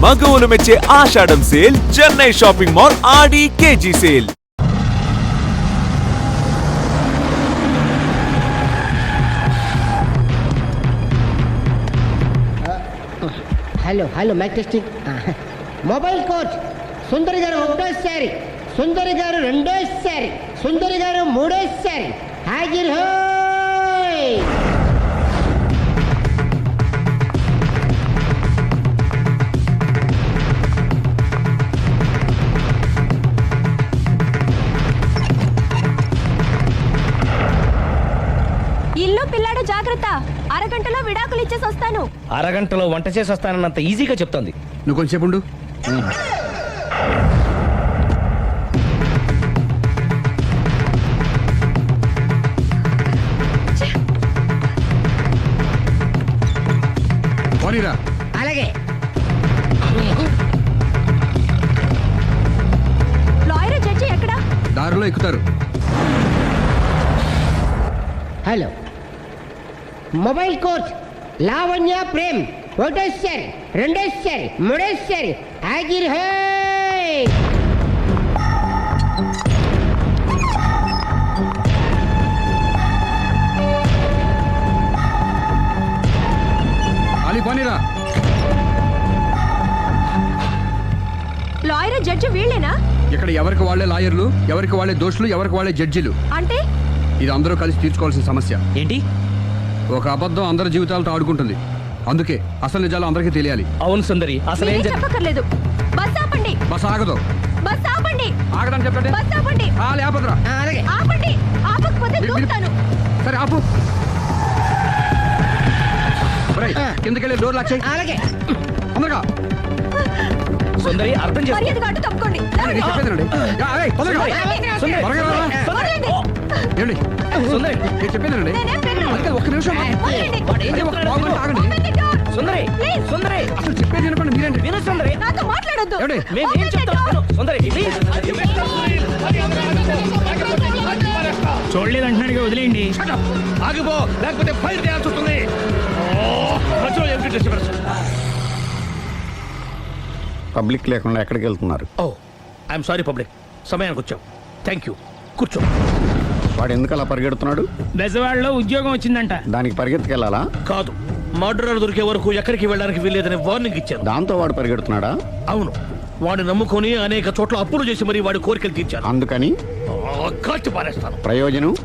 మగవులు మెచ్చే ఆషాఢం sale Chennai shopping mall ఆడి KG sale. Hello hello mike testing. Mobile coach Sundari garu ఒకటోసారి, సుందరి గారు రెండోసారి, సుందరి గారు మూడోసారి. హాజర్ హోయ్. ఇల్లు పిల్లాడు జాగ్రత్త. అరగంటలో విడాకులు ఇచ్చేసి వస్తాను. అరగంటలో వంట చేసి వస్తానన్నంత ఈజీగా చెప్తోంది. నువ్వు కొంచెంసేపు ఉండు. పోనీరా. అలాగే. లాయర్ జడ్జి ఎక్కడా? దారిలో ఎక్కుతారు. Hello mobile coach Lavanya Prem ఒకటోసారి, రెండోసారి, మూడోసారి. హాజర్ హోయ్. అలీ పోనీరా. లాయర్ జడ్జి వీళ్ళేనా? ఇక్కడ ఎవరికి వాళ్ళే లాయర్లు, ఎవరికి వాళ్ళే దోషులు, ఎవరికి వాళ్ళే జడ్జిలు. అంటే ఇది అందరూ కలిసి తీర్చుకోవాల్సిన సమస్య. ఏంటి? ఒక అబద్ధం అందరి జీవితాలతో ఆడుకుంటుంది. అందుకే అసలు నిజాలు అందరికీ తెలియాలి. అవును సుందరి, అసలు ఏం మీరేం చెప్పక్కర్లేదు. బస్ ఆపండి. బస్ ఆగదు. బస్ ఆపండి. ఆగడానికి చెప్పండి. బస్ ఆపండి. లేపదురా. అలాగే. ఆపండి. ఆపకపోతే దూకుతాను. సరే ఆపు. కిందకెళ్ళి డోర్ లాక్ చేయి. అలాగే. తొందరగా. సుందరి అర్థం చేసుకో. మర్యాదగా అడ్డు తప్పుకోండి. నేను చెప్పేదేనండి. తొందరగా. సుందరి. త్వరగా రా. వదలండి. ఏమండి? సుందరి నేను చెప్పేదేనండి. నేనేం వినను. అందుకే ఒక్క నిమిషం. వదలండి. అదే ఒక పావుగంట ఆగండి. Open the door. Sundari, Please. సుందరి అసలు చెప్పేది వినపండి మీరేంటి? విను సుందరి. నాతో మాట్లాడొద్దు. ఏమండి? మేము ఏం Open the చెప్తాం door. విను. సుందరి ప్లీజ్. చూడలేదంటున్నాడుగా, వదిలేయండి. ఆగిపో, లేకపోతే ఫైర్ చేయాల్సి వస్తుంది. పబ్లిక్ లేకుండా ఎక్కడికి వెళ్తున్నారు? ఓ ఐఎమ్ సారీ పబ్లిక్, సమయానికి వచ్చాం. Thank you. కూర్చో. వాడు ఎందుకు అలా పరిగెడుతున్నాడు? బెజవాడలో ఉద్యోగం వచ్చిందంట. దానికి పరిగెత్తుకెళ్ళాలా? కాదు, మర్డరర్ దొరికే వరకు ఎక్కడికి వెళ్ళడానికి వీల్లేదని వార్నింగ్ ఇచ్చాను. దాంతో వాడు పరిగెడుతున్నాడా? అవును, వాడిని నమ్ముకొని అనేక చోట్ల అప్పులు చేసి మరి వాడి కోరికలు తీర్చాను. అందుకని కాల్చి పారేస్తాను. ప్రయోజనం?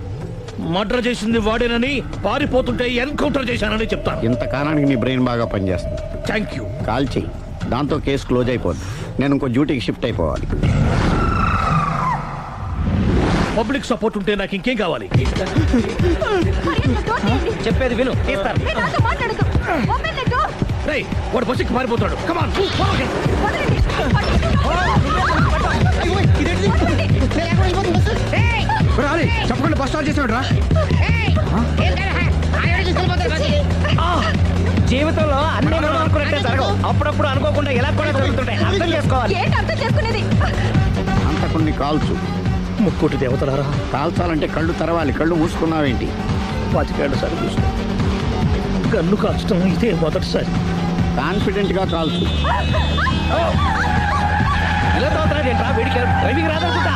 మర్డర్ చేసింది వాడేనని, పారిపోతుంటే ఎన్కౌంటర్ చేశానని చెప్తాను. ఇంతకాలానికి నీ బ్రెయిన్ బాగా పనిచేస్తుంది. Thank you. కాల్ చెయ్యి, దాంతో కేసు క్లోజ్ అయిపోద్ది. నేను ఇంకో డ్యూటీకి షిఫ్ట్ అయిపోవాలి. పబ్లిక్ సపోర్ట్ ఉంటే నాకు ఇంకేం కావాలి? మర్యాదగా door తీయండి. చెప్పేది విను. తీస్తాను. మీరు నాతో మాట్లాడొద్దు. Open the door. రేయ్, వాడు బస్సుకి పారిపోతాడు. కమాన్. వదలండి. రాలే చెప్పకుండా బస్ స్టార్ట్ చేసాడు రా. జీవితంలో అన్ని మనం అనుకున్నట్టే జరగవు. అప్పుడప్పుడు అనుకోకుండా ఎలా కూడా జరుగుతుంటాయి. అర్థం చేసుకోవాలి. ఏంటి అర్థం చేసుకునేది? అంతకుని కాల్చు. ముక్కోటి దేవతలారా, కాల్చాలంటే కళ్ళు తెరవాలి. కళ్ళు మూసుకున్నావేంటి? 25 సార్లు చూసుకో. గన్ను కాల్చడం ఇదే మొదటిసారి. కాన్ఫిడెంట్ గా కాల్చు. ఇలా తోతున్నాడేంట్రా? వీడికి డ్రైవింగ్ రాదనుకుంటా.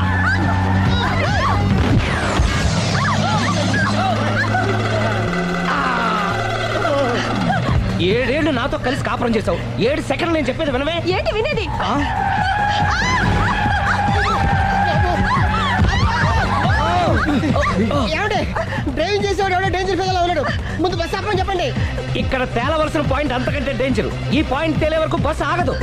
ఏడేళ్లు నాతో కలిసి కాపురం చేసావు. 7 సెకండ్లు నేను చెప్పేది వినవే. ఏంటి వినేది? ఏమంటే డ్రైవింగ్ చేసేవాడు ఎవడో డేంజర్ ఫీల్ ఉన్నాడు. ముందు బస్ ఆపమని చెప్పండి. ఇక్కడ తేలవలసిన పాయింట్ అంతకంటే డేంజర్. ఈ పాయింట్ తేలే వరకు బస్సు ఆగదు.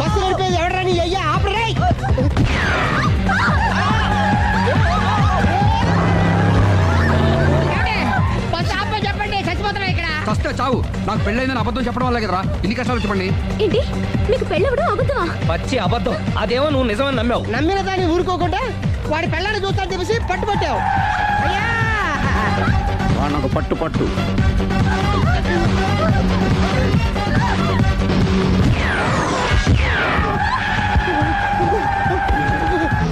బస్సు నడిపేది ఎవడరాని అయ్యా ఆపరే. బస్ ఆపమని చెప్పండి. చచ్చిపోతున్నా ఇక్కడ. ఫస్ట్ చావు. నాకు పెళ్ళైందని అబద్ధం చెప్పడం వల్ల కదరా ఇన్ని కష్టాలు చెప్పండి. ఏంటి మీకు పెళ్ళవడం అబద్ధమా? పచ్చి అబద్ధం. అదేమో నువ్వు నిజమని నమ్మావు. నమ్మిన దాన్ని ఊరుకోకుండా వాడి పెళ్ళాన్ని చూస్తాను తెలిసి పట్టుబట్టావు. అయ్యా వాడిని ఒక పట్టు పట్టు.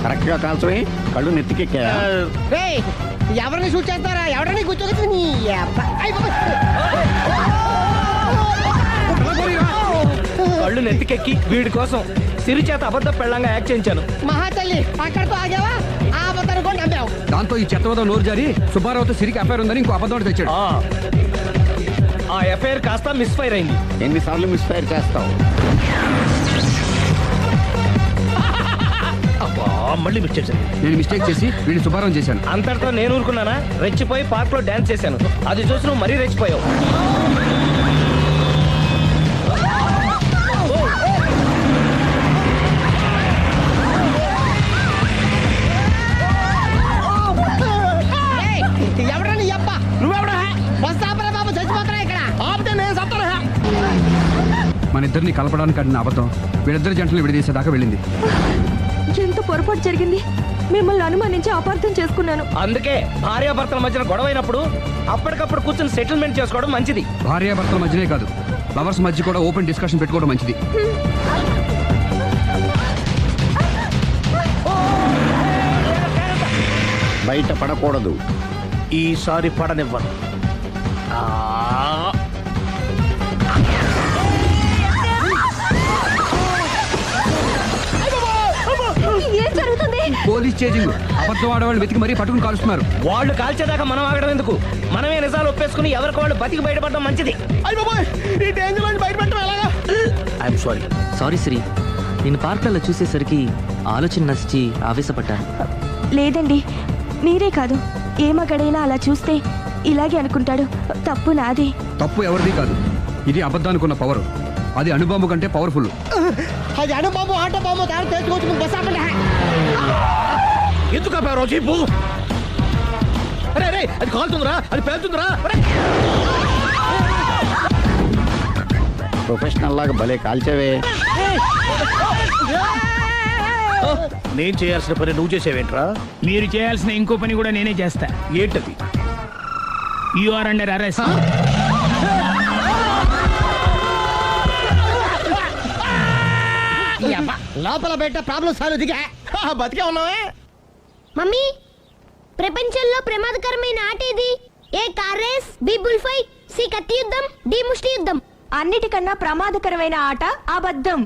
కరెక్ట్ గా కాల్చవే. కళ్ళు నెత్తికెక్కా. రేయ్ ఎవరిని షూట్ చేస్తారా? ఎవరిని కూర్చోగచ్చు నీ అబ్బా. అయ్ బాబోయ్. కళ్ళు నెత్తికెక్కి వీడి కోసం సిరి చేత అబద్ధ పెళ్ళంగా యాక్ట్ చేయించాను. మహాతల్లి అక్కడితో ఆగావా? ఆ అబద్ధాన్ని కూడా నమ్మావు. దాంతో ఈ చెత్తవదో నోరు జారి సుబ్బారావుతో సిరికి అఫైర్ ఉందని ఇంకో అబద్ధం ఒకటి తెచ్చాడు. ఆ ఎఫ్ఐఆర్ కాస్త మిస్ఫైర్ అయింది. ఎన్నిసార్లు మిస్ఫైర్ చేస్తావు? మళ్ళీ మిస్ చేశాను. నేను మిస్టేక్ చేసి వీడిని సుబ్బారావు చేశాను. అంతటితో నేను ఊరుకున్నానా? రెచ్చిపోయి పార్క్ లో డాన్స్ చేశాను. అది చూసి నువ్వు మరీ రెచ్చిపోయావు. ఏయ్, ఎవరా నీ అబ్బా? నువ్వెవడా? బస్ ఆపరా బాబు, చచ్చిపోతారా ఇక్కడ? ఆపితే నేను చస్తాను. మన ఇద్దరిని కలపడానికి ఆడిన అబద్ధం వీళ్ళిద్దరి జంటలు విడదీసేదాకా వెళ్ళింది. ఎంత పొరపాటు జరిగింది. మిమ్మల్ని అనుమానించి అపార్థం చేసుకున్నాను. అందుకే భార్యాభర్తల మధ్యన గొడవైనప్పుడు అప్పటికప్పుడు కూర్చొని సెటిల్మెంట్ చేసుకోవడం మంచిది. భార్యాభర్తల మధ్యనే కాదు, లవర్స్ మధ్య కూడా ఓపెన్ డిస్కషన్ పెట్టుకోవడం మంచిది. బయట పడకూడదు. ఈసారి పడనివ్వను. ఏం జరుగుతుంది? Police chasing. అబద్ధం ఆడవాళ్ళు వెతికి మరీ పట్టుకుని కాలుస్తున్నారు. వాళ్ళు కాల్చేదాకా మనం ఆగడం ఎందుకు? మనమే నిజాలు ఒప్పేసుకుని ఎవరికి వాళ్ళు బతికి బయటపడడం మంచిది. అయ్ బాబోయ్, ఈ డేంజర్ నుంచి బయటపడటం ఎలాగా? I'm sorry. సారీ శ్రీ, నేను పార్కులలో చూసేసరికి ఆలోచన నచ్చి ఆవేశపడ్డాను. లేదండి, మీరే కాదు, ఏ మగాడైనా అలా చూస్తే ఇలాగే అనుకుంటాడు. తప్పు నాది. తప్పు ఎవరిది కాదు. ఇది అబద్ధానికున్న పవర్. అది అణుబాంబు కంటే పవర్ఫుల్. అది అడు బాబు, ఆటో బాబు, దాని తెచ్చుకోవచ్చు. బస్ ఆపండి. ఎందుకు ఆపారో చెప్పు. అరే అరే, అది కాలుతుందిరా, అది పేలుతుందిరా. ప్రొఫెషనల్ లాగా భలే కాల్చేవే. నేను చేయాల్సిన పని నువ్వు చేసేవేంట్రా? మీరు చేయాల్సిన ఇంకో పని కూడా నేనే చేస్తా. ఏంటది? You are under arrest. లోపల బయట ప్రాబ్లం సాల్వ్ దిగా బతికే ఉన్నావే. మమ్మీ, ప్రపంచంలో ప్రమాదకరమైన ఆట ఏది? A car race, B bull fight, C కత్తి యుద్ధం, డి ముష్టి యుద్ధం. అన్నిటికన్నా ప్రమాదకరమైన ఆట అబద్ధం.